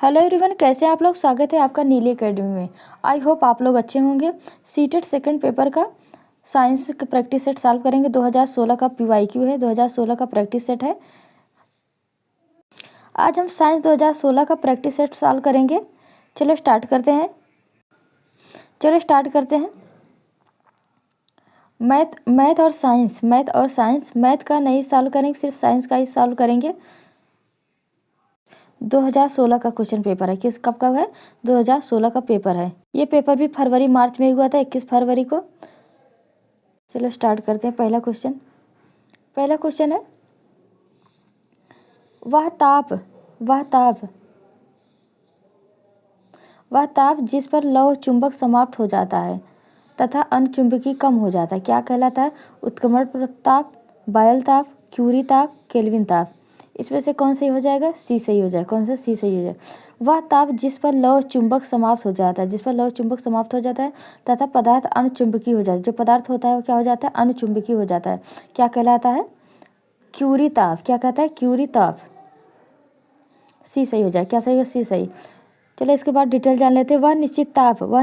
Hello everyone, कैसे हैं आप लोग। स्वागत है आपका नीली एकेडमी में। आई होप आप लोग अच्छे होंगे। सीटेट सेकंड पेपर का साइंस का प्रैक्टिस सेट सॉल्व करेंगे। 2016 का पीवाईक्यू है, 2016 का प्रैक्टिस सेट है। आज हम साइंस 2016 का प्रैक्टिस सेट सॉल्व करेंगे। चलो स्टार्ट करते हैं। मैथ और साइंस। मैथ का नहीं सॉल्व करेंगे, सिर्फ साइंस का ही सॉल्व करेंगे। 2016 का क्वेश्चन पेपर है। कब का है? 2016 का पेपर है। ये पेपर भी फरवरी मार्च में हुआ था, 21 फरवरी को। चलो स्टार्ट करते हैं। पहला क्वेश्चन है, वह ताप जिस पर लौह चुंबक समाप्त हो जाता है तथा अनुचुंबकी कम हो जाता है क्या कहलाता है? उत्क्रमण ताप, बायल ताप, क्यूरी ताप, केल्विन ताप। इसमें से कौन सही हो जाएगा? सी सही हो जाएगा। कौन सा? सी सही हो जाएगा। वह ताप जिस पर लौह चुंबक समाप्त हो जाता है तथा पदार्थ अनुचुंबकी हो जाता है। जो पदार्थ होता है वो क्या हो जाता है? अनुचुंबकी हो जाता है। क्या कहलाता है? क्यूरी ताप। क्या कहता है? क्यूरी ताप। सी सही हो जाए। क्या सही हो? सी सही। चलो इसके बाद डिटेल जान लेते हैं। वह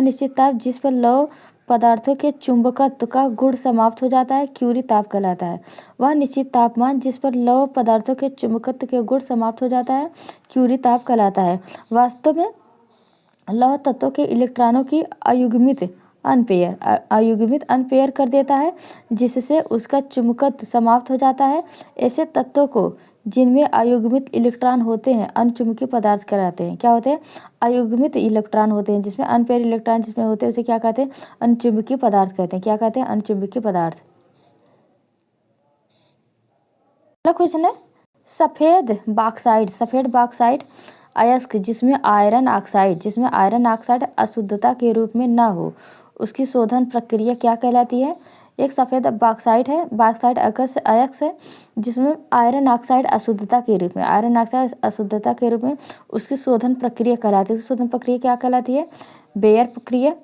निश्चित ताप जिस पर लौह पदार्थों के चुंबकत्व का गुण समाप्त हो जाता है, क्यूरी ताप कहलाता है। वह निश्चित तापमान जिस पर लौह पदार्थों के चुंबकत्व के गुण समाप्त हो जाता है, क्यूरी ताप कहलाता है। वास्तव में लौह तत्वों के इलेक्ट्रॉनों की अयुग्मित अनपेयर कर देता है, जिससे उसका चुंबकत्व समाप्त हो जाता है। ऐसे तत्वों को जिनमें अयुग्मित इलेक्ट्रॉन होते हैं अनचुंबकीय पदार्थ कहलाते हैं। क्या होते हैं? अयुग्मित इलेक्ट्रॉन होते हैं, जिसमें अनपेयर इलेक्ट्रॉन जिसमें होते हैं उसे क्या कहते हैं? अनचुंबकीय पदार्थ कहते हैं। क्या कहते हैं? अनचुंबकीय पदार्थ। अगला क्वेश्चन है, सफेद बॉक्साइट अयस्क जिसमें आयरन ऑक्साइड अशुद्धता के रूप में न हो, उसकी शोधन प्रक्रिया क्या कहलाती है? एक सफ़ेद बॉक्साइट अयस्क है जिसमें आयरन ऑक्साइड अशुद्धता के रूप में उसकी शोधन प्रक्रिया कहलाती है। उसकी शोधन प्रक्रिया क्या कहलाती है? बेयर प्रक्रिया,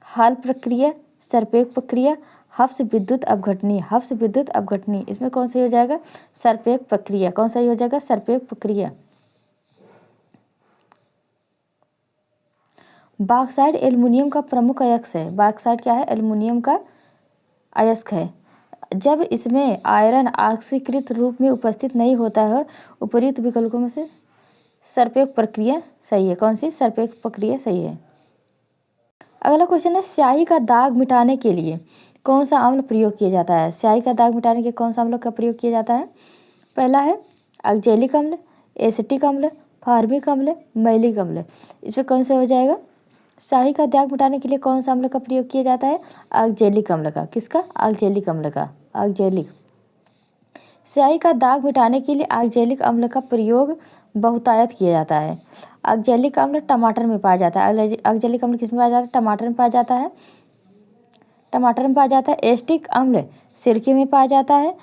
हॉल प्रक्रिया, सर्पेक प्रक्रिया, हफ्स विद्युत अपघटनी। इसमें कौन सही हो जाएगा? सर्पेक प्रक्रिया। कौन सही हो जाएगा? सर्पेक प्रक्रिया। बॉक्साइट एल्युमिनियम का प्रमुख अयस्क है। बॉक्साइट क्या है? एल्युमिनियम का अयस्क है। जब इसमें आयरन ऑक्सीकृत रूप में उपस्थित नहीं होता है, उपर्युक्त विकल्पों में से सर्पेक प्रक्रिया सही है। कौन सी? सर्पेक प्रक्रिया सही है। अगला क्वेश्चन है, स्याही का दाग मिटाने के लिए कौन सा अम्ल प्रयोग किया जाता है? स्याही का दाग मिटाने के कौन सा अम्ल का प्रयोग किया जाता है? पहला है ऑक्जेलिक अम्ल, एसिटिक अम्ल, फार्मिक अम्ल, मैलिक अम्ल। इसमें कौन सा हो जाएगा? स्याही का दाग मिटाने के लिए कौन सा अम्ल का प्रयोग किया जाता है? ऑक्जेलिक अम्ल का। किसका? ऑक्जेलिक अम्ल का। ऑक्जेलिक। स्याही का दाग मिटाने के लिए ऑक्जेलिक अम्ल का प्रयोग बहुतायत किया जाता है। ऑक्जेलिक अम्ल टमाटर में पाया जाता है। ऑक्जेलिक अम्ल किस में पाया जाता है? टमाटर में पाया जाता है। एसिटिक अम्ल सिरके में पाया जाता है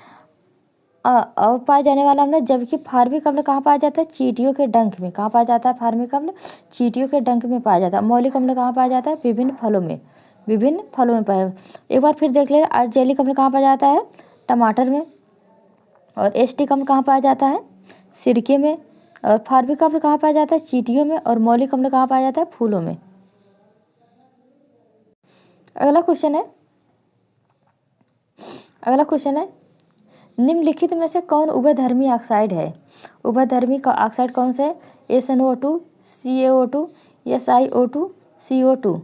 और पाया जाने वाला अम्ल। जबकि फार्मिक अम्ल कहाँ पाया जाता है? चींटियों के डंक में। कहाँ पाया जाता है फार्मिक अम्ल? चींटियों के डंक में पाया जाता है। मौलिक अम्ल कहाँ पाया जाता है? विभिन्न फलों में पाया। एक बार फिर देख ले, ऑक्जेलिक अम्ल कहाँ पाया जाता है? टमाटर में। और एसिटिक अम्ल कहाँ पाया जाता है? सिरके में। और फार्मिक अम्ल कहाँ पाया जाता है? चींटियों में। और मौलिक अम्ल कहाँ पाया जाता है? फूलों में। अगला क्वेश्चन है, निम्नलिखित में से कौन उभयधर्मी ऑक्साइड है? उभयधर्मी का ऑक्साइड कौन सा है? SnO2, CaO2, SiO2, CO2।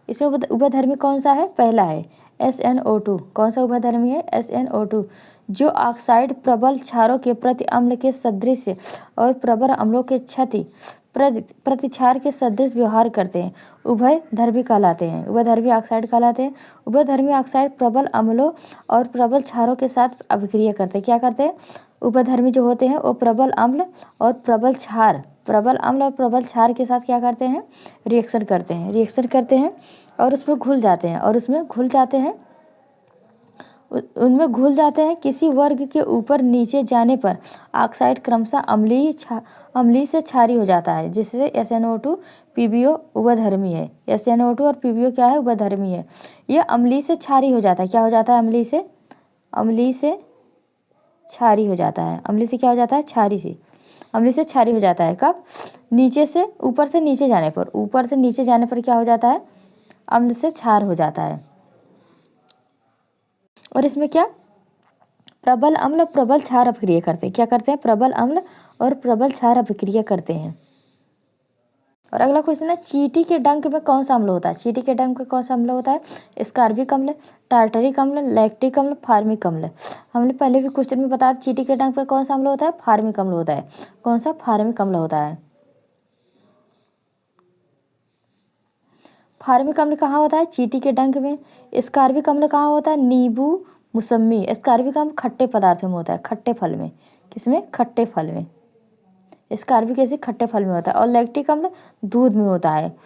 इसमें उभयधर्मी कौन सा है? पहला है SnO2। कौन सा उभयधर्मी है? SnO2। जो ऑक्साइड प्रबल क्षारों के प्रति अम्ल के सदृश और प्रबल अम्लों के प्रतिक्षार के सदृश व्यवहार करते हैं, उभयधर्मी कहलाते हैं। उभयधर्मी ऑक्साइड प्रबल अम्लों और प्रबल क्षारों के साथ अभिक्रिया करते हैं। क्या करते हैं? उभयधर्मी जो होते हैं वो प्रबल अम्ल और प्रबल क्षार के साथ क्या करते हैं? रिएक्शन करते हैं और उसमें घुल जाते हैं। किसी वर्ग के ऊपर नीचे जाने पर ऑक्साइड क्रमशः अम्लीय से क्षारीय हो जाता है, जिससे SnO2 PbO उभयधर्मी है। SnO2 और PbO क्या है? उभयधर्मी है। यह अम्लीय से क्षारीय हो जाता है। क्या हो जाता है? अम्लीय से क्षारीय हो जाता है। अम्लीय से क्या हो जाता है? क्षारीय से। अम्लीय से क्षारीय हो जाता है। कब? नीचे से ऊपर से नीचे जाने पर, ऊपर से नीचे जाने पर क्या हो जाता है? अम्ल से क्षार हो जाता है। और इसमें क्या? प्रबल अम्ल और प्रबल क्षार अभिक्रिया करते हैं। क्या करते हैं? प्रबल अम्ल और प्रबल क्षार अभिक्रिया करते हैं। और अगला क्वेश्चन है, चींटी के डंक में कौन सा अम्ल होता है? चींटी के डंक में कौन सा अम्ल होता है? स्कार्बिक अम्ल, टार्टरिक अम्ल, लैक्टिक अम्ल, फार्मिक अम्ल। हमने पहले भी क्वेश्चन में बताया चींटी के डंक में कौन सा अम्ल होता है? फार्मिक अम्ल होता है। कौन सा? फार्मिक अम्ल होता है। फार्मिक अम्ल कहाँ होता है? चींटी के डंक में। स्कार्बिक अम्ल कहाँ होता है? नींबू, मौसम्मी। स्कार्बिक अम्ल खट्टे पदार्थ में होता है, खट्टे फल में। किसमें? खट्टे फल में। स्कार्बिक एसिड खट्टे फल में होता है। और लैक्टिक अम्ल दूध में होता है।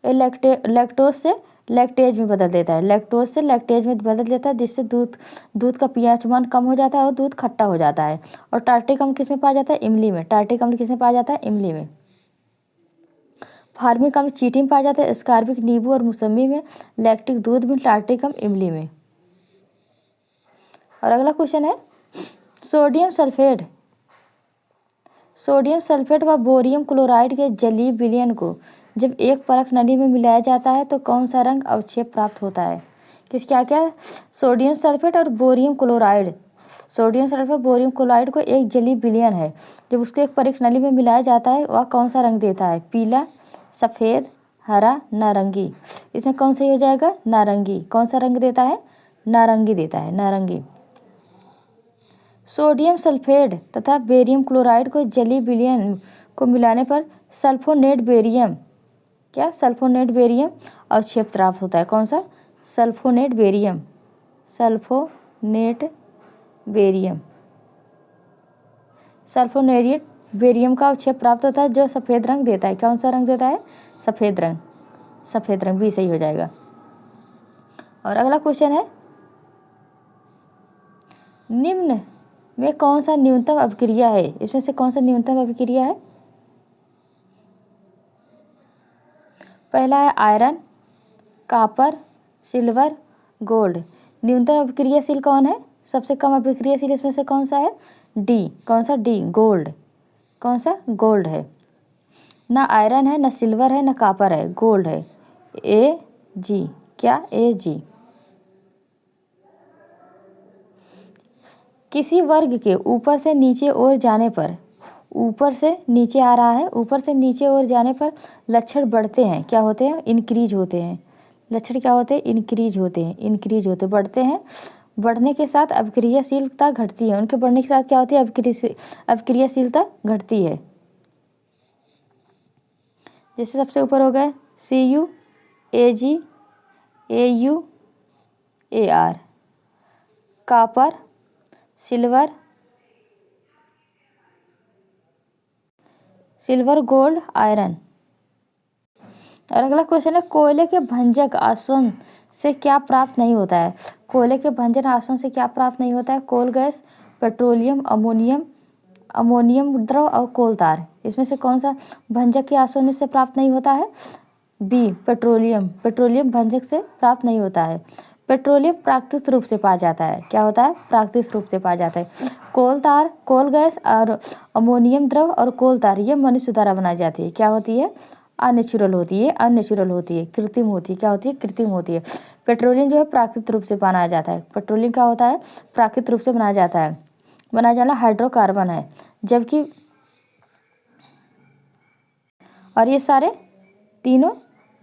लैक्टोज से लैक्टेज में बदल देता है, लैक्टोज से लैक्टेज में बदल देता है, जिससे दूध का पीएच मान कम हो जाता है और दूध खट्टा हो जाता है। और टार्टिक अम्ल किस में पाया जाता है? इमली में। टार्टिक अम्ल किस में पाया जाता है? इमली में। फार्मिक अम्ल चींटी में पाया जाता है, स्कार्बिक नींबू और मौसम्मी में, लैक्टिक दूध में, टार्टिक अम्ल इमली में। और अगला क्वेश्चन है, सोडियम सल्फेट व बोरियम क्लोराइड के जलीय विलयन को जब एक परख नली में मिलाया जाता है तो कौन सा रंग अवक्षेप प्राप्त होता है? क्या क्या? सोडियम सल्फेट और bohrium chloride. Sodium sulphate bohrium chloride को एक जलीय विलयन है, जब उसको एक परख नली में मिलाया जाता है वह कौन सा रंग देता है? पीला, सफ़ेद, हरा, नारंगी। इसमें कौन सही हो जाएगा? नारंगी। कौन सा रंग देता है? नारंगी देता है, नारंगी। सोडियम सल्फेट तथा बेरियम क्लोराइड को जलीय विलयन को मिलाने पर सल्फोनेट बेरियम, क्या? सल्फोनेट बेरियम अवक्षेप प्राप्त होता है। कौन सा? Sulphonate barium. Sulphonate barium. Sulphonate barium का अवक्षेप प्राप्त होता है जो सफ़ेद रंग देता है। कौन सा रंग देता है? सफ़ेद रंग। सफ़ेद रंग भी सही हो जाएगा। और अगला क्वेश्चन है, निम्न में कौन सा न्यूनतम अभिक्रिया है? इसमें से कौन सा न्यूनतम अभिक्रिया है? पहला है आयरन, कॉपर, सिल्वर, गोल्ड। न्यूनतम अभिक्रियाशील कौन है? सबसे कम अभिक्रियाशील इसमें से कौन सा है? डी। कौन सा? D, gold. कौन सा? गोल्ड है। ना आयरन है, ना सिल्वर है, ना कॉपर है, गोल्ड है। ए जी। क्या? ए जी। किसी वर्ग के ऊपर से नीचे ओर जाने पर, ऊपर से नीचे आ रहा है, ऊपर से नीचे ओर जाने पर लक्षण बढ़ते हैं। क्या होते हैं? इंक्रीज होते हैं। लक्षण क्या होते हैं? इंक्रीज होते हैं, इंक्रीज होते, बढ़ते हैं। बढ़ने के साथ अभिक्रियाशीलता घटती है। उनके बढ़ने के साथ क्या होती है? अभिक्रियाशीलता घटती है। जैसे सबसे ऊपर हो गए Cu, Ag, Au, Ar, copper, silver, gold, iron. और अगला क्वेश्चन है, कोयले के भंजक आसवन से क्या प्राप्त नहीं होता है? कोयले के भंजक आसवन से क्या प्राप्त नहीं होता है? कोल गैस, पेट्रोलियम, अमोनियम द्रव और कोल तार। इसमें से कौन सा भंजक के आसवन में से प्राप्त नहीं होता है? B, petroleum. पेट्रोलियम भंजक से प्राप्त नहीं होता है। पेट्रोलियम प्राकृतिक रूप से पाया जाता है। क्या होता है? प्राकृतिक रूप से पाया जाता है। कोल तार, कोल गैस और अमोनियम द्रव और कोल तार ये मनुष्य द्वारा बनाई जाती है। क्या होती है? अननेचुरल होती है, अननेचुरल होती है, कृत्रिम होती है। क्या होती है? कृत्रिम होती है। पेट्रोलियम जो है प्राकृतिक रूप से बनाया जाता है। पेट्रोलियम क्या होता है? प्राकृतिक रूप से बनाया जाता है। बनाया जाना हाइड्रोकार्बन है, जबकि और ये सारे तीनों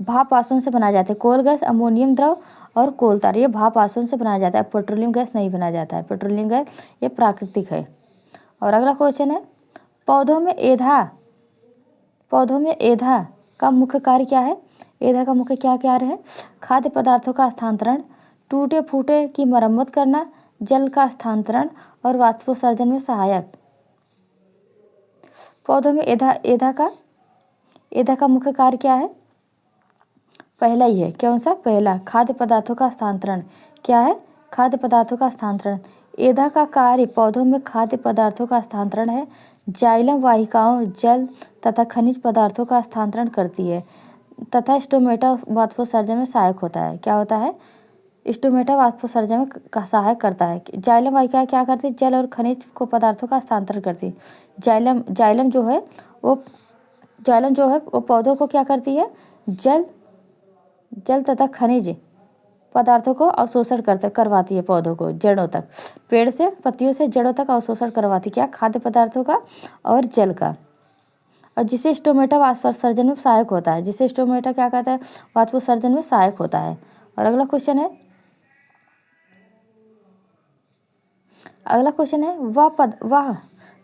भाप आसवन से बनाए जाते हैं। कोल गैस, अमोनियम द्रव और कोल तार ये भाप आसवन से बनाया जाता है। पेट्रोलियम गैस नहीं बनाया जाता है। पेट्रोलियम गैस ये प्राकृतिक है। और अगला क्वेश्चन है, पौधों में एधा का मुख्य कार्य क्या है? एधा का मुख्य क्या कार्य है? खाद्य पदार्थों का स्थानांतरण, टूटे फूटे की मरम्मत करना, जल का स्थानांतरण और वाष्पोत्सर्जन में सहायक। पौधों में एधा का मुख्य कार्य क्या है? पहला ही है। कौन सा? पहला, खाद्य पदार्थों का स्थानांतरण। क्या है? खाद्य पदार्थों का स्थानांतरण। एधा का कार्य पौधों में खाद्य पदार्थों का स्थानांतरण है। जाइलम वाहिकाओं जल तथा खनिज पदार्थों का स्थानांतरण करती है तथा स्टोमेटा वाष्पोत्सर्जन में सहायक होता है। क्या होता है? स्टोमेटा वाष्पोत्सर्जन में सहायक करता है। जाइलम वाहिका क्या करती है? जल और खनिज को पदार्थों का हस्तांतरण करती है। जाइलम जो है वो पौधों को क्या करती है? जल तथा खनिज पदार्थों को अवशोषण करवाती है पौधों को जड़ों तक, पेड़ से पत्तियों से जड़ों तक अवशोषण करवाती क्या? खाद्य पदार्थों का और जल का। और जिसे स्टोमेटा वाष्पोत्सर्जन में सहायक होता है, जिसे स्टोमेटा क्या कहता है? वाष्पोत्सर्जन में सहायक होता है। और अगला क्वेश्चन है वह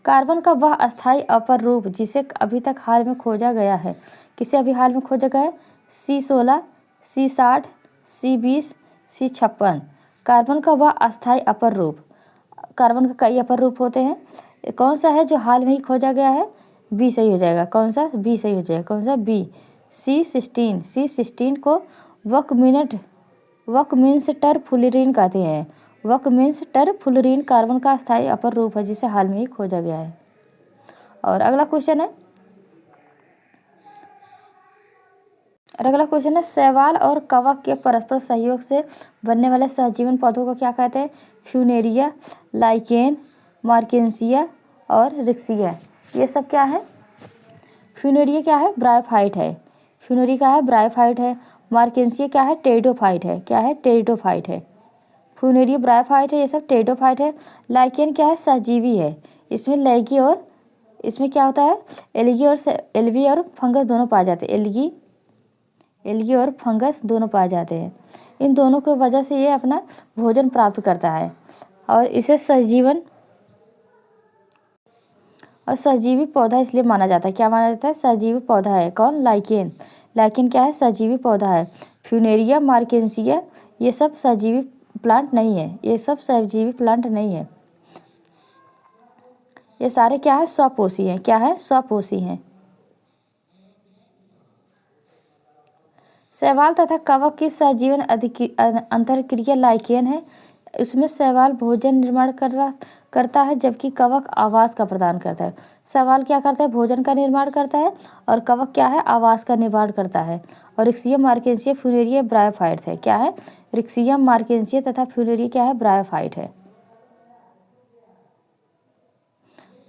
कार्बन का वह अस्थायी अपर रूप जिसे अभी तक हाल में खोजा गया है। किसे अभी हाल में खोजा गया है? C16, C60, C20, C56। Carbon का वह अस्थायी अपर रूप, कार्बन का कई अपर रूप होते हैं। कौन सा है जो हाल में ही खोजा गया है? बी सही हो जाएगा। कौन सा? बी सही हो जाएगा। कौन सा? बी, C16 को वकमिंस्टर फुलरीन कहते हैं। वकमिंस्टर फुलरीन कार्बन का स्थायी अपर रूप है जिसे हाल में ही खोजा गया है। और अगला क्वेश्चन है शैवाल और कवक के परस्पर सहयोग से बनने वाले सहजीवन पौधों को क्या कहते हैं? फ्यूनेरिया, लाइकेन, मार्केंसिया और रिक्सिया। ये सब क्या है? फ्यूनेरिया क्या है? ब्रायोफाइट है। फ्यूनेरिया क्या है? ब्रायोफाइट है। मार्केंसिया क्या है? टेरिडोफाइट है। क्या है? टेरिडोफाइट है। फ्यूनेरिया ब्रायोफाइट है, ये सब टेरिडोफाइट है। लाइकेन क्या है? सहजीवी है। इसमें क्या होता है? एल्गी और फंगस दोनों पाए जाते हैं। एल्गी और फंगस दोनों पाए जाते हैं। इन दोनों की वजह से ये अपना भोजन प्राप्त करता है और इसे सहजीवी पौधा इसलिए माना जाता है। क्या माना जाता है? सहजीवी पौधा है। कौन? लाइकेन। लाइकेन क्या है? सहजीवी पौधा है। फ्यूनेरिया, मार्केंसिया ये सब सहजीवी प्लांट नहीं है। ये सब सहजीवी प्लांट नहीं है। ये सारे क्या है? स्वपोषी हैं। क्या है? स्वपोषी हैं। शैवाल तथा कवक की सहजीवन अंतरक्रिया लाइकेन है। इसमें शैवाल भोजन निर्माण करता है जबकि कवक आवास का प्रदान करता है। शैवाल क्या करता है? भोजन का निर्माण करता है और कवक क्या है? आवास का निर्माण करता है। और रिक्सियम, मार्केंसिया, फ्यूनेरिया ब्रायोफाइट है। क्या है? रिक्सियम, मार्केंसिया तथा फ्यूनेरिया क्या है? ब्रायोफाइट है।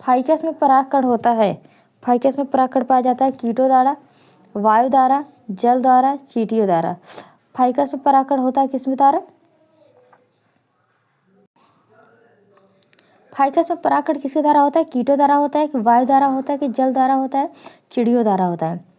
फाइकस में परागकण होता है। फाइकस में परागकण पाया जाता है कीटों द्वारा, वायु द्वारा, जल द्वारा, चींटियों द्वारा। फाइकस में परागकण होता है किसमें द्वारा? फाइकस में परागकण किसके द्वारा होता है? कीटों द्वारा होता है कि वायु द्वारा होता है कि जल द्वारा होता है, चिड़ियों द्वारा होता है।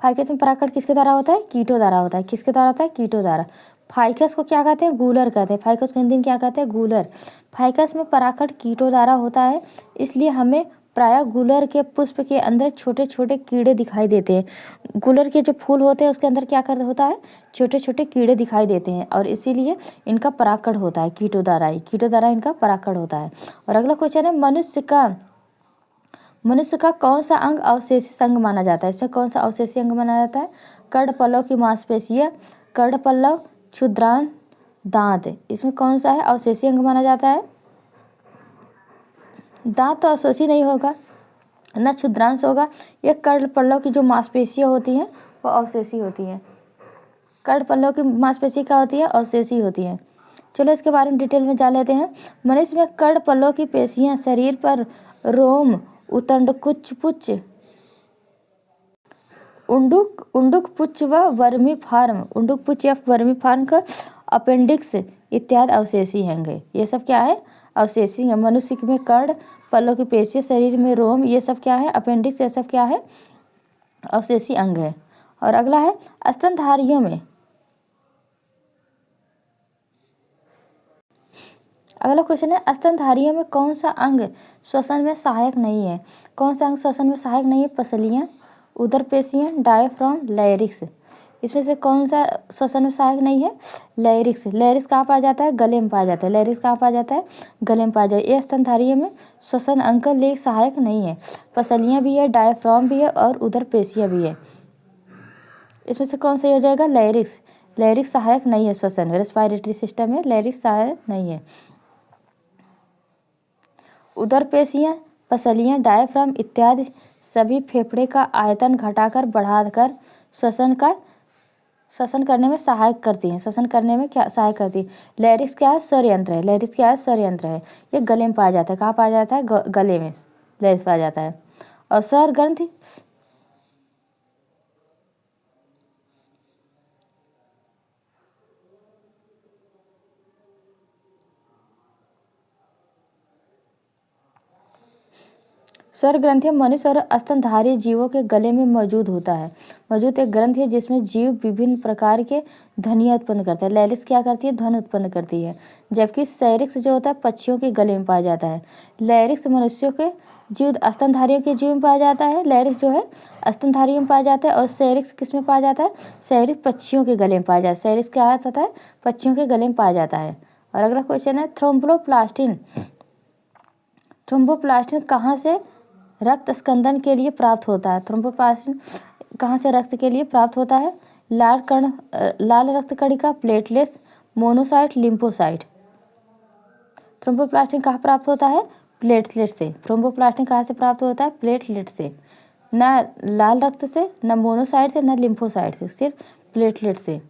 फाइकस में परागकण किसके द्वारा होता है? कीटों द्वारा होता है। किसके द्वारा होता है? कीटों द्वारा। फाइकस को क्या कहते हैं? गूलर कहते हैं। फाइकस को हिंदी में क्या कहते हैं? गूलर। फाइकस में परागकण कीटों द्वारा होता है, इसलिए हमें प्रायः गूलर के पुष्प के अंदर छोटे छोटे कीड़े दिखाई देते हैं। गूलर के जो फूल होते हैं उसके अंदर क्या कर होता है? छोटे छोटे कीड़े दिखाई देते हैं और इसीलिए इनका परागकण होता है कीटों द्वारा ही। कीटों द्वारा इनका परागकण होता है। और अगला क्वेश्चन है मनुष्य का कौन सा अंग अवशेषी अंग माना जाता है? इसमें कौन सा अवशेषी अंग माना जाता है? कर्णपल्लव की मांसपेशियां, कर्णपल्लव, क्षुद्रांत, दांत। इसमें कौन सा है? अवशेषी अंग माना जाता है। दांत तो अवशेषी नहीं होगा, न क्षुद्रांश होगा। ये कर्णपल्लव की जो मांसपेशियां होती हैं वो अवशेषी होती हैं। कर्णपल्लव की मांसपेशी क्या होती है? अवशेषी होती हैं। चलो इसके बारे में डिटेल में जान लेते हैं। मनुष्य में कर्णपल्लव की पेशियां शरीर पर रोम, उत्तंडकुच्छ, उंडुकपुच्छ व उंडुकपुच्छ या वर्मीफार्म का अपेंडिक्स इत्यादि अवशेषी होंगे। ये सब क्या है? अवशेषी है। मनुष्य में कर्ण, पल्लों की पेशियां, शरीर में रोम, ये सब क्या है? अपेंडिक्स, ये सब क्या है? अवशेषी अंग है। और अगला है स्तनधारियों में। अगला क्वेश्चन है स्तनधारियों में कौन सा अंग श्वसन में सहायक नहीं है? कौन सा अंग श्वसन में सहायक नहीं है? पसलियां, उदर पेशियां, डायफ्राम, लैरिक्स। इसमें से कौन सा श्वसन में सहायक नहीं है? लैरिक्स। लैरिक्स कहाँ पाया जाता है? गले में पाया जाता है। लैरिक्स कहाँ पाया जाता है? गले में पाया जाता है। ये स्तनधारियों में श्वसन अंग के लिए सहायक नहीं है। पसलियां भी है, डायफ्राम भी है और उदर पेशियां भी है। इसमें से कौन सा हो जाएगा? लैरिक्स। लैरिक्स सहायक नहीं है श्वसन में, रेस्पिरेटरी सिस्टम में लैरिक्स सहायक नहीं है। उदर पेशियां, पसलियां, डायफ्राम इत्यादि सभी फेफड़े का आयतन घटाकर बढ़ाकर श्वसन का श्वसन करने में सहायक करती हैं। श्वसन करने में क्या सहायक करती है? लैरिक्स क्या है? स्वर यंत्र है। लैरिक्स क्या है? स्वर यंत्र है। ये गले में पाया जाता है। कहाँ पाया जाता है? गले में लैरिक्स पाया जाता है। और स्वर ग्रंथि स्वर ग्रंथि मनुष्य और स्तनधारी जीवों के गले में मौजूद एक ग्रंथि है जिसमें जीव विभिन्न प्रकार के ध्वनियाँ उत्पन्न करता है। लैरिक्स क्या करती है? ध्वनि उत्पन्न करती है। जबकि सैरिक्स जो होता है पक्षियों के गले में पाया जाता है। लैरिक्स मनुष्यों के जीव स्तनधारियों के जीव में पाया जाता है। लैरिक्स जो है स्तनधारियों में पाया जाता है। और सैरिक्स किस में पाया जाता है? सैरिक्स पक्षियों के गले में पाया जाता है। सैरिक्स क्या होता है? पक्षियों के गले में पाया जाता है। और अगला क्वेश्चन है थ्रोम्बोप्लास्टिन। थ्रोम्बोप्लास्टिन कहाँ से रक्त स्कंदन के लिए प्राप्त होता है? थ्रोम्बोप्लास्टिन कहाँ से रक्त के लिए प्राप्त होता है? लाल रक्त कणिका, प्लेटलेट्स, मोनोसाइट, लिम्फोसाइट। थ्रोम्बोप्लास्टिन कहाँ प्राप्त होता है? प्लेटलेट से। थ्रोम्बोप्लास्टिन कहाँ से प्राप्त होता है? प्लेटलेट से। ना लाल रक्त से, ना मोनोसाइट से, ना लिम्फोसाइट से, सिर्फ प्लेटलेट से।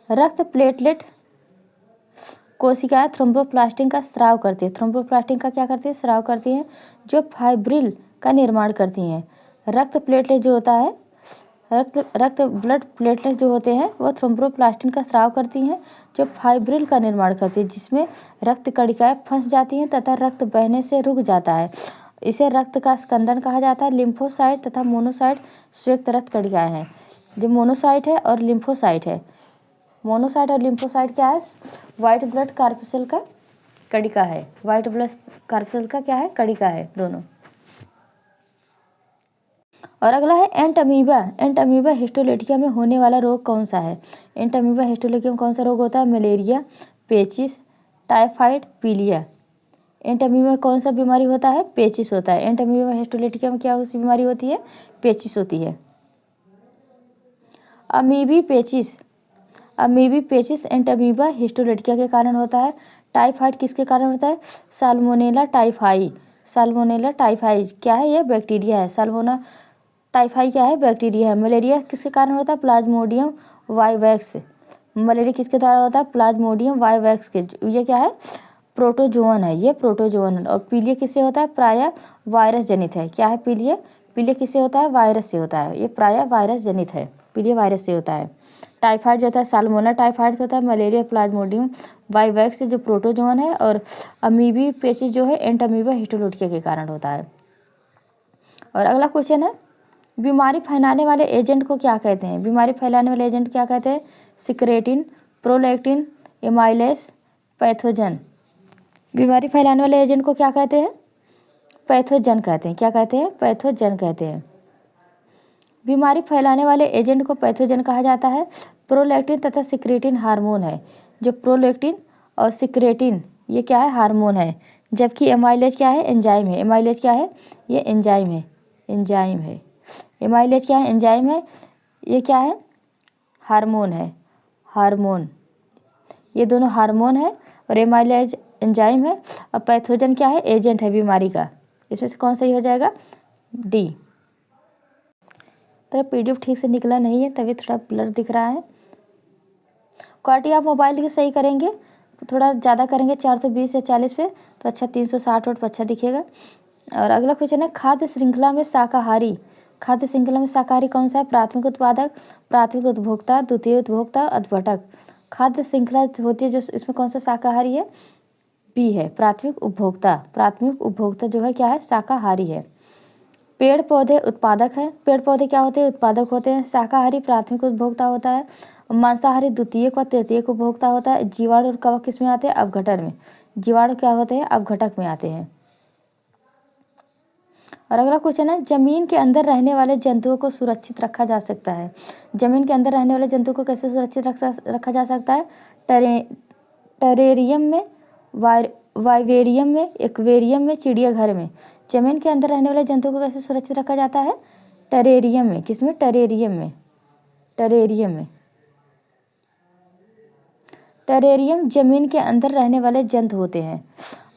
रक्त प्लेटलेट कोशिकाएं थ्रोम्बोप्लास्टिन का स्राव करती है। थ्रोम्बोप्लास्टिन का क्या करती है? स्राव करती हैं, जो फाइब्रिल का निर्माण करती हैं। रक्त प्लेटलेट जो होता है, ब्लड प्लेटलेट जो होते हैं वो थ्रोम्बोप्लास्टिन का स्राव करती हैं, जो फाइब्रिल का निर्माण करती है, जिसमें रक्त कणिकाएं फंस जाती हैं तथा रक्त बहने से रुक जाता है। इसे रक्त का स्कंदन कहा जाता है। लिम्फोसाइट तथा मोनोसाइट श्वेत रक्त कणिकाएं हैं। जो मोनोसाइट है और लिम्फोसाइट है, मोनोसाइट और लिम्फोसाइट क्या है? व्हाइट ब्लड कार्पसेल का कणिका है। व्हाइट ब्लड कार्पसेल का क्या है? कणिका है दोनों। और अगला है एंटअमीबा। एंटअमीबा हिस्टोलेटिका में होने वाला रोग कौन सा है? एंटअमीबा हिस्टोलेटिका में कौन सा रोग होता है? मलेरिया, पेचिस, टाइफाइड, पीलिया। एंटअमीबा में कौन सा बीमारी होता है? पेचिस होता है। एंटअमीबा हिस्टोलेटिका में क्या सी बीमारी होती है? पेचिस होती है। अमीबी पेचिस एंटअमीबा हिस्टोलेटिका के कारण होता है। टाइफाइड किसके कारण होता है? Salmonella typhi. साल्मोनेला टाइफाई क्या है? ये बैक्टीरिया है। साल्मोना टाइफाई क्या है? बैक्टीरिया है। मलेरिया किसके कारण होता है? Plasmodium vivax. मलेरिया किसके द्वारा होता है? प्लाज्मोडियम वाइवैक्स के। ये क्या है? प्रोटोजोअन है। ये प्रोटोजोअन है। और पीलिया किससे होता है? प्रायः वायरस जनित है। क्या है पीलिया? पीलिया किससे होता है? वायरस से होता है। ये प्रायः वायरस जनित है। पीलिया वायरस से होता है। टाइफाइड जो होता है साल्मोनेला टाइफाइड से होता है। मलेरिया प्लाज्मोडियम वाइवैक्स से जो प्रोटोजोअन है। और अमीबी पेचिस जो है एंटअमीबा हिस्टोलेटिका के कारण होता है। और अगला क्वेश्चन है बीमारी फैलाने वाले एजेंट को क्या कहते हैं? बीमारी फैलाने वाले एजेंट क्या कहते हैं? Secretin, prolactin, amylase, pathogen. बीमारी फैलाने वाले एजेंट को क्या कहते हैं? पैथोजन कहते हैं। क्या कहते हैं? पैथोजन कहते हैं। बीमारी फैलाने वाले एजेंट को पैथोजन कहा जाता है। प्रोलैक्टिन तथा सिक्रेटिन हार्मोन है। जो प्रोलैक्टिन और सिक्रेटिन ये क्या है? हार्मोन है। जबकि एमाइलेज क्या है? एंजाइम है। एमाइलेज क्या है? ये एंजाइम है। एंजाइम है। एमाइलेज क्या है? एंजाइम है। ये क्या है? हार्मोन है। हार्मोन, ये दोनों हार्मोन है। और एमाइलेज एंजाइम है। और पैथोजन क्या है? एजेंट है बीमारी का। इसमें से कौन सही हो जाएगा? डी। तो पीडीएफ ठीक से निकला नहीं है तभी थोड़ा ब्लर दिख रहा है। क्वालिटी आप मोबाइल की सही करेंगे, थोड़ा ज़्यादा करेंगे 420 या 40 पे तो अच्छा 360 वाट पर अच्छा दिखेगा। और अगला क्वेश्चन है खाद्य श्रृंखला में शाकाहारी कौन सा है? प्राथमिक उत्पादक, प्राथमिक उपभोक्ता, द्वितीय उपभोक्ता, अधघटक। खाद्य श्रृंखला होती है जो इसमें कौन सा शाकाहारी है? बी है, प्राथमिक उपभोक्ता। प्राथमिक उपभोक्ता जो है क्या है? शाकाहारी है। पेड़ पौधे उत्पादक हैं। पेड़ पौधे क्या होते हैं? उत्पादक होते हैं। शाकाहारी प्राथमिक उपभोक्ता होता है। मांसाहारी द्वितीयक व तृतीयक उपभोक्ता होता है। जीवाणु और कवक किस में आते हैं? अपघटन में। जीवाणु क्या होते हैं? अपघटक में आते हैं। और अगला क्वेश्चन है जमीन के अंदर रहने वाले जंतुओं को सुरक्षित रखा जा सकता है। जमीन के अंदर रहने वाले जंतुओं को कैसे सुरक्षित रखा जा सकता है? टेरेरियम में, वाइवेरियम में, एक्वेरियम में, चिड़ियाघर में। जमीन के अंदर रहने वाले जंतुओं को कैसे सुरक्षित रखा जाता है? टेरेरियम में। किसमें? टेरेरियम में। टेरेरियम में। टेरेरियम जमीन के अंदर रहने वाले जंतु होते हैं।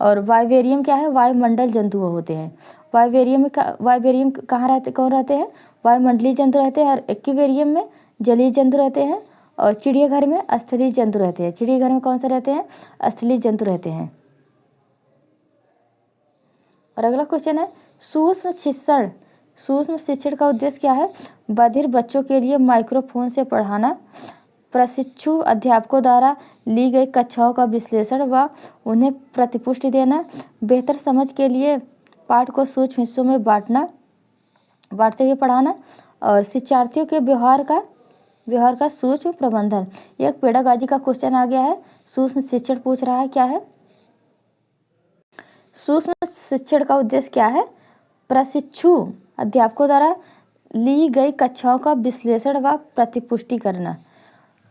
और वाइवेरियम क्या है? वायुमंडल जंतु होते हैं। वाइबेरियम कहाँ कौन रहते हैं? वायुमंडलीय जंतु रहते हैं। और एक्वेरियम में जलीय जंतु रहते हैं। और चिड़ियाघर में स्थलीय जंतु रहते हैं। चिड़ियाघर में कौन से रहते हैं? स्थलीय जंतु रहते हैं। और अगला क्वेश्चन है सूक्ष्म शिक्षण। सूक्ष्म शिक्षण का उद्देश्य क्या है? बधिर बच्चों के लिए माइक्रोफोन से पढ़ाना, प्रशिक्षु अध्यापकों द्वारा ली गई कक्षाओं का विश्लेषण व उन्हें प्रतिपुष्टि देना, बेहतर समझ के लिए पाठ को सूक्ष्म हिस्सों में बांटते हुए पढ़ाना, और शिक्षार्थियों के व्यवहार का सूक्ष्म प्रबंधन। एक पेडागॉजी का क्वेश्चन आ गया है। सूक्ष्म शिक्षण पूछ रहा है, क्या है? सूक्ष्म शिक्षण का उद्देश्य क्या है? प्रशिक्षु अध्यापकों द्वारा ली गई कक्षाओं का विश्लेषण व प्रतिपुष्टि करना।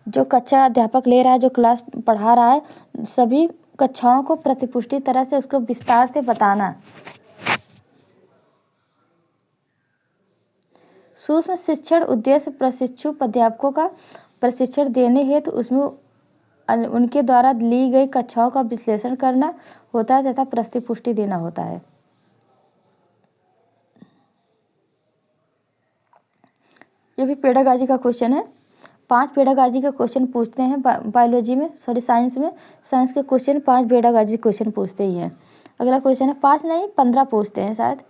जो कक्षा अध्यापक ले रहा है, जो क्लास पढ़ा रहा है, सभी कक्षाओं को प्रतिपुष्टि तरह से उसको विस्तार से बताना। सूक्ष्म शिक्षण उद्देश्य प्रशिक्षु अध्यापकों का प्रशिक्षण देने हेतु उसमें उनके द्वारा ली गई कक्षाओं का विश्लेषण करना होता है तथा प्रतिपुष्टि देना होता है। ये भी पेडागॉजी का क्वेश्चन है। 5 पेडागॉजी के क्वेश्चन पूछते हैं बायोलॉजी में, साइंस में। साइंस के क्वेश्चन 5 पेडागॉजी क्वेश्चन पूछते ही हैं। अगला क्वेश्चन है 5 नहीं 15 पूछते हैं शायद।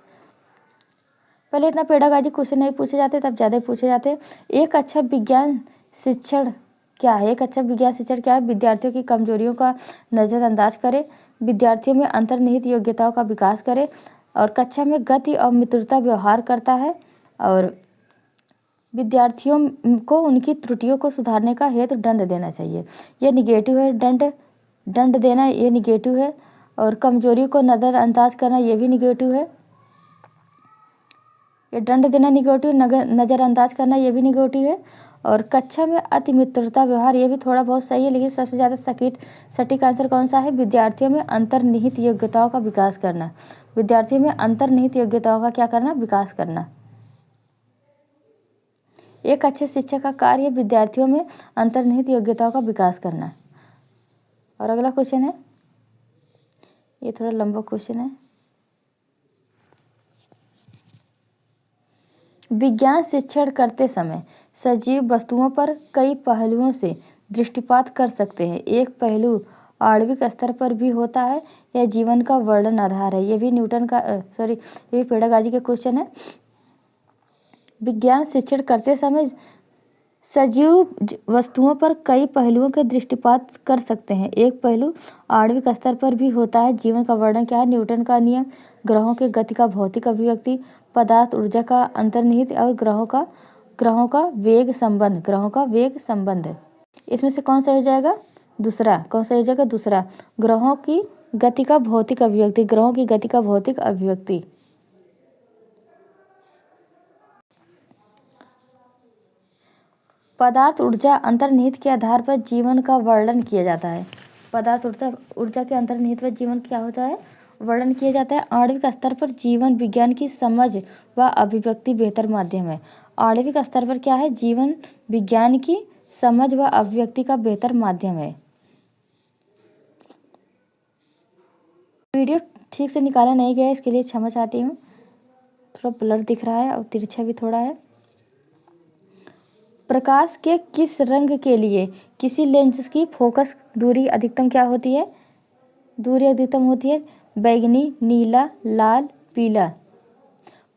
पहले इतना पेडागॉजी क्वेश्चन नहीं पूछे जाते, तब ज़्यादा पूछे जाते हैं। एक अच्छा विज्ञान शिक्षण क्या है? एक अच्छा विज्ञान शिक्षण क्या है? विद्यार्थियों की कमजोरियों का नज़रअंदाज करे, विद्यार्थियों में अंतर्निहित योग्यताओं का विकास करे, और कक्षा में गति और मित्रता व्यवहार करता है, और विद्यार्थियों को उनकी त्रुटियों को सुधारने का हेतु दंड देना चाहिए। ये निगेटिव है। दंड देना ये निगेटिव है। और कमजोरियों को नज़रअंदाज करना ये भी निगेटिव है। ये दंड देना निगेटिव, नज़रअंदाज करना ये भी निगेटिव है। और कक्षा में अति मित्रता व्यवहार ये भी थोड़ा बहुत सही है, लेकिन सबसे ज़्यादा सटीक आंसर कौन सा है? विद्यार्थियों में अंतर्निहित योग्यताओं का विकास करना। विद्यार्थियों में अंतर्निहित योग्यताओं का क्या करना? विकास करना। एक अच्छे शिक्षक का कार्य विद्यार्थियों में अंतर्निहित योग्यताओं का विकास करना। और अगला क्वेश्चन है, ये थोड़ा लंबा क्वेश्चन है। विज्ञान शिक्षण करते समय सजीव वस्तुओं पर कई पहलुओं से दृष्टिपात कर सकते हैं। एक पहलू आणविक स्तर पर भी होता है, यह जीवन का वर्णन आधार है। ये भी ये भी पेडागॉजी के क्वेश्चन है। विज्ञान शिक्षण करते समय सजीव वस्तुओं पर कई पहलुओं के दृष्टिपात कर सकते हैं। एक पहलू आणविक स्तर पर भी होता है, जीवन का वर्णन क्या है? न्यूटन का नियम, ग्रहों के गति का भौतिक अभिव्यक्ति, पदार्थ ऊर्जा का अंतर्निहित, और ग्रहों का वेग संबंध। इसमें से कौन सा हो जाएगा? दूसरा। कौन सा हो जाएगा? दूसरा। ग्रहों की गति का भौतिक अभिव्यक्ति। ग्रहों की गति का भौतिक अभिव्यक्ति। पदार्थ ऊर्जा अंतर्निहित के आधार पर जीवन का वर्णन किया जाता है। पदार्थ ऊर्जा के अंतर्निहित पर जीवन क्या होता है? वर्णन किया जाता है। आणविक स्तर पर जीवन विज्ञान की समझ व अभिव्यक्ति बेहतर माध्यम है। आणविक स्तर पर क्या है? जीवन विज्ञान की समझ व अभिव्यक्ति का बेहतर माध्यम है। वीडियो ठीक से निकाला नहीं गया, इसके लिए क्षमा चाहती हूँ। थोड़ा ब्लर दिख रहा है और तिरछा भी थोड़ा है। प्रकाश के किस रंग के लिए किसी लेंस की फोकस दूरी अधिकतम क्या होती है? दूरी अधिकतम होती है बैंगनी, नीला, लाल, पीला।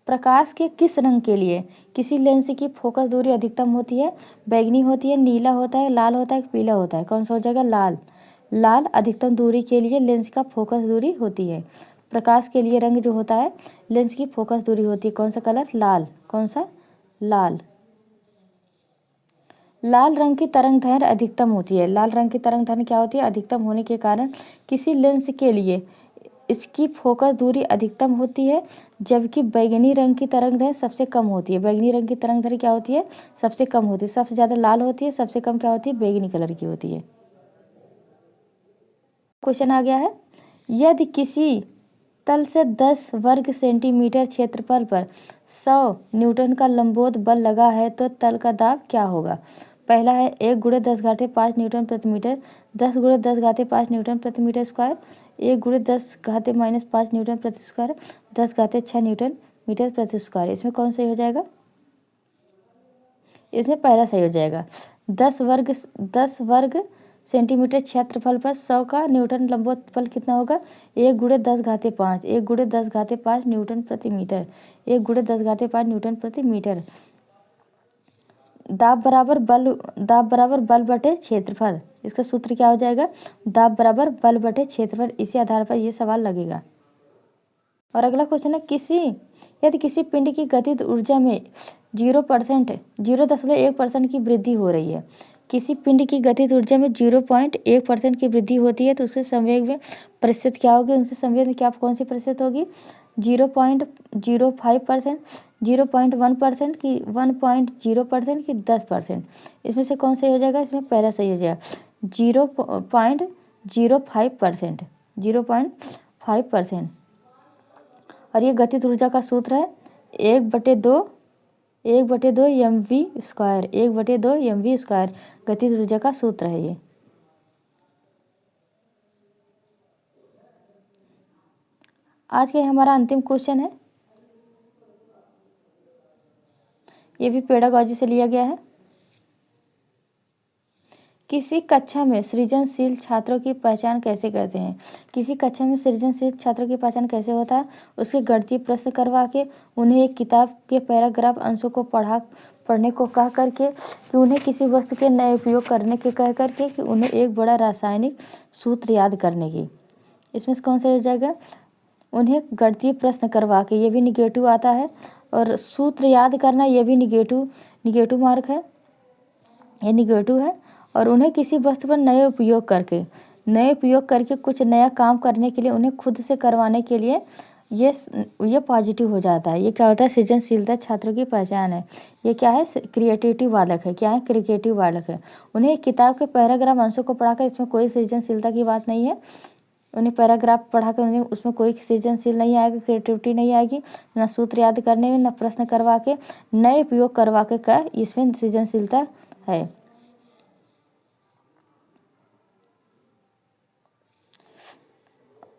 प्रकाश के किस रंग के लिए किसी लेंस की फोकस दूरी अधिकतम होती है? बैंगनी होती है, नीला होता है, लाल होता है, पीला होता है। कौन सा हो जाएगा? लाल। लाल अधिकतम दूरी के लिए लेंस का फोकस दूरी होती है। प्रकाश के लिए रंग जो होता है लेंस की फोकस दूरी होती है। कौन सा कलर? लाल। कौन सा? लाल। लाल रंग की तरंग दैर्घ्य अधिकतम होती है। लाल रंग की तरंग दैर्घ्य क्या होती है? अधिकतम होने के कारण किसी लेंस के लिए इसकी फोकस दूरी अधिकतम होती है, जबकि बैंगनी रंग की तरंग दैर्घ्य सबसे कम होती है। बैंगनी रंग की तरंग दैर्घ्य क्या होती है? सबसे कम होती है। सबसे ज़्यादा लाल होती है, सबसे कम क्या होती है? बैंगनी कलर की होती है। क्वेश्चन आ गया है, यदि किसी तल से 10 वर्ग सेंटीमीटर क्षेत्रफल पर 100 न्यूटन का लंबवत बल लगा है तो तल का दाब क्या होगा? पहला है 1 × 10⁵ 5 न्यूटन प्रति मीटर, 10 × 10⁵ 5 न्यूटन प्रति मीटर स्क्वायर, 1 × 10⁻⁻5 न्यूटन प्रति स्क्वायर, 10⁻6 न्यूटन मीटर प्रति स्क्वायर। इसमें कौन सही हो जाएगा? इसमें पहला सही हो जाएगा। 10 वर्ग सेंटीमीटर क्षेत्रफल पर 100 का न्यूटन लंबवत बल कितना होगा? 1 × 10⁻5, 1 × 10⁻5 न्यूटन प्रति मीटर, 1 × 10⁻5 न्यूटन प्रति मीटर। दाब बराबर बल बटे क्षेत्रफल। इसका सूत्र क्या हो जाएगा? दाब बराबर बल बटे क्षेत्रफल। इसी आधार पर यह सवाल लगेगा। और अगला क्वेश्चन है, यदि किसी पिंड की गतिज ऊर्जा में 0.1% की वृद्धि हो रही है, किसी पिंड की गतिज ऊर्जा में 0.1% की वृद्धि होती है तो उसके संवेग में प्रतिशत क्या होगी? उनसे संवेग में क्या कौन सी प्रतिशत होगी? 0.05%, 0.1% की 1.0% की 10%। इसमें से कौन सही हो जाएगा? इसमें पहला सही हो जाएगा 0.05%, 0.5%। और ये गतिज ऊर्जा का सूत्र है 1/2 mv स्क्वायर, 1/2 mv स्क्वायर गतिज ऊर्जा का सूत्र है ये। आज का हमारा अंतिम क्वेश्चन है, ये भी पेडागॉजी से लिया गया है। किसी कक्षा में सृजनशील छात्रों की पहचान कैसे करते हैं? किसी कक्षा में सृजनशील छात्रों की पहचान कैसे होता है? उसके गणितीय प्रश्न करवा के, उन्हें एक किताब के पैराग्राफ अंशों को पढ़ने को कह करके, कि उन्हें किसी वस्तु के नए उपयोग करने के कह करके, कि उन्हें एक बड़ा रासायनिक सूत्र याद करने की। इसमें से कौन सा हो जाएगा? उन्हें गणितीय प्रश्न करवा के, ये भी निगेटिव आता है, और सूत्र याद करना ये भी निगेटिव मार्क है, ये निगेटिव है। और उन्हें किसी वस्तु पर नए उपयोग करके कुछ नया काम करने के लिए, उन्हें खुद से करवाने के लिए ये पॉजिटिव हो जाता है। ये क्या होता है? सृजनशीलता छात्रों की पहचान है। ये क्या है? क्रिएटिविटी वादक है। क्या है? क्रिएटिव वादक है। उन्हें किताब के पैराग्राफ अंशों को पढ़ाकर, इसमें कोई सृजनशीलता की बात नहीं है। उन्हें पैराग्राफ पढ़ाकर उन्हें उसमें कोई सृजनशील नहीं आएगा, क्रिएटिविटी नहीं आएगी, ना सूत्र याद करने में, ना प्रश्न करवा के नए उपयोग करवा के का इसमें सृजनशीलता है।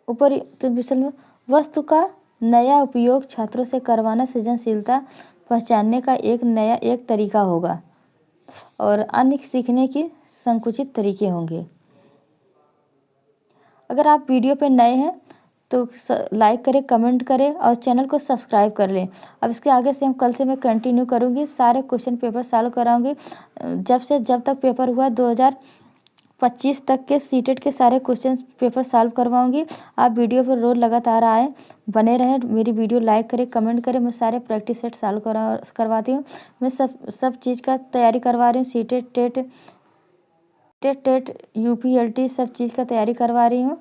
ऊपर तो विषय में वस्तु का नया उपयोग छात्रों से करवाना सृजनशीलता पहचानने का एक तरीका होगा, और अन्य सीखने की संकुचित तरीके होंगे। अगर आप वीडियो पे नए हैं तो लाइक करें, कमेंट करें और चैनल को सब्सक्राइब कर लें। अब इसके आगे से कल से मैं कंटिन्यू करूँगी, सारे क्वेश्चन पेपर सॉल्व कराऊंगी। जब तक पेपर हुआ 2025 तक के सीटेट के सारे क्वेश्चन पेपर सॉल्व करवाऊंगी। आप वीडियो पर रोज लगातार आए, बने रहें, मेरी वीडियो लाइक करें, कमेंट करें। मैं सारे प्रैक्टिस सेट सॉल्व करवाती हूँ। मैं सब चीज़ का तैयारी करवा रही हूँ। सीटेट, टेट, UPLT सब चीज़ का तैयारी करवा रही हूँ।